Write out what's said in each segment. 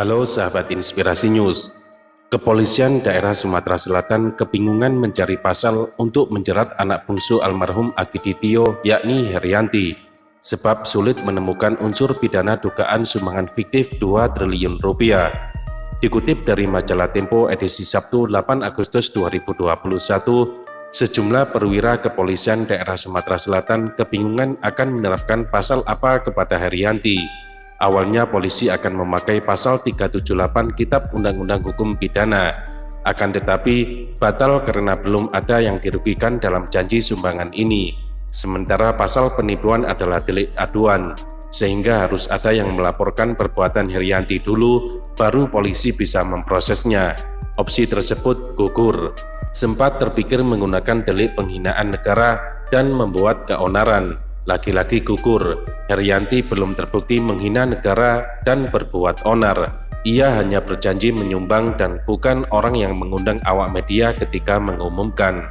Halo sahabat Inspirasi News. Kepolisian daerah Sumatera Selatan kebingungan mencari pasal untuk menjerat anak bungsu almarhum Akiditio yakni Herianti, sebab sulit menemukan unsur pidana dugaan sumbangan fiktif 2 triliun rupiah. Dikutip dari majalah Tempo edisi Sabtu 8 Agustus 2021, sejumlah perwira kepolisian daerah Sumatera Selatan kebingungan akan menerapkan pasal apa kepada Herianti. Awalnya polisi akan memakai pasal 378 Kitab Undang-Undang Hukum Pidana, akan tetapi batal karena belum ada yang dirugikan dalam janji sumbangan ini. Sementara pasal penipuan adalah delik aduan, sehingga harus ada yang melaporkan perbuatan Herianti dulu, baru polisi bisa memprosesnya. Opsi tersebut gugur. Sempat terpikir menggunakan delik penghinaan negara dan membuat keonaran. Lagi-lagi gugur. Herianti belum terbukti menghina negara dan berbuat onar. Ia hanya berjanji menyumbang dan bukan orang yang mengundang awak media ketika mengumumkan.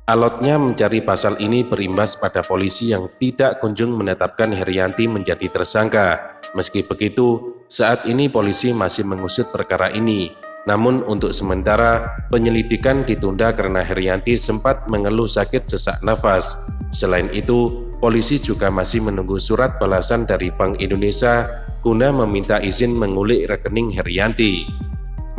Alotnya mencari pasal ini berimbas pada polisi yang tidak kunjung menetapkan Herianti menjadi tersangka. Meski begitu, saat ini polisi masih mengusut perkara ini. Namun untuk sementara, penyelidikan ditunda karena Herianti sempat mengeluh sakit sesak nafas. Selain itu, polisi juga masih menunggu surat balasan dari Bank Indonesia guna meminta izin mengulik rekening Herianti.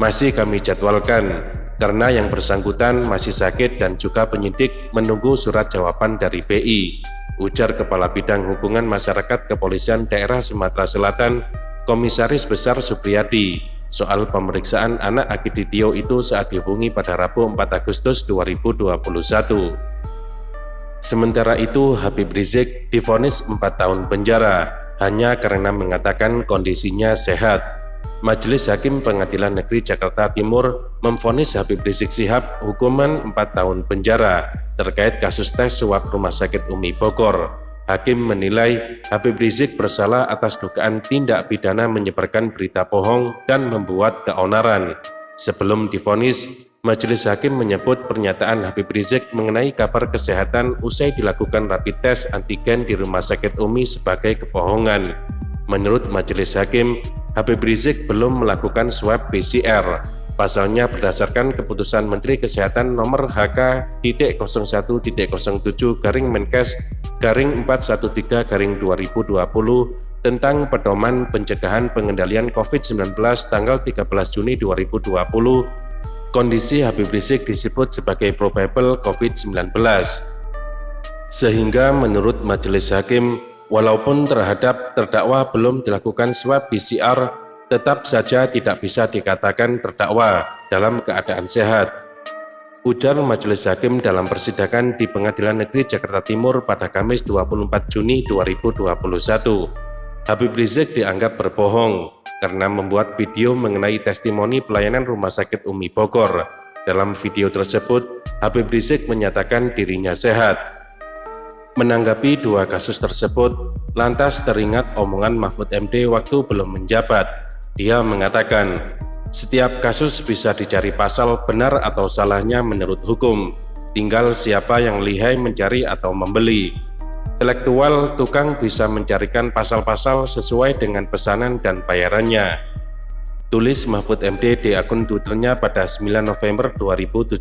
Masih kami jadwalkan, karena yang bersangkutan masih sakit dan juga penyidik menunggu surat jawaban dari BI, ujar Kepala Bidang Hubungan Masyarakat Kepolisian Daerah Sumatera Selatan, Komisaris Besar Supriyadi, soal pemeriksaan anak Akiditio itu saat dihubungi pada Rabu 4 Agustus 2021. Sementara itu, Habib Rizik divonis 4 tahun penjara hanya karena mengatakan kondisinya sehat. Majelis Hakim Pengadilan Negeri Jakarta Timur memvonis Habib Rizik Syihab hukuman 4 tahun penjara terkait kasus tes suap Rumah Sakit Umi Bogor. Hakim menilai Habib Rizik bersalah atas dugaan tindak pidana menyebarkan berita bohong dan membuat keonaran. Sebelum divonis, Majelis Hakim menyebut pernyataan Habib Rizik mengenai kabar kesehatan usai dilakukan rapid test antigen di Rumah Sakit Umi sebagai kebohongan. Menurut Majelis Hakim, Habib Rizik belum melakukan swab PCR. Pasalnya berdasarkan keputusan Menteri Kesehatan nomor HK.07-07-Menkes-413-2020 tentang pedoman pencegahan pengendalian COVID-19 tanggal 13 Juni 2020, kondisi Habib Rizik disebut sebagai probable COVID-19. Sehingga menurut Majelis Hakim, walaupun terhadap terdakwa belum dilakukan swab PCR, tetap saja tidak bisa dikatakan terdakwa dalam keadaan sehat, ujar Majelis Hakim dalam persidangan di Pengadilan Negeri Jakarta Timur pada Kamis 24 Juni 2021. Habib Rizik dianggap berbohong karena membuat video mengenai testimoni pelayanan Rumah Sakit Umi Bogor. Dalam video tersebut, Habib Rizik menyatakan dirinya sehat. Menanggapi 2 kasus tersebut, lantas teringat omongan Mahfud MD waktu belum menjabat. Dia mengatakan, setiap kasus bisa dicari pasal benar atau salahnya menurut hukum, tinggal siapa yang lihai mencari atau membeli. Intelektual tukang bisa mencarikan pasal-pasal sesuai dengan pesanan dan bayarannya, tulis Mahfud MD di akun Twitternya pada 9 November 2017.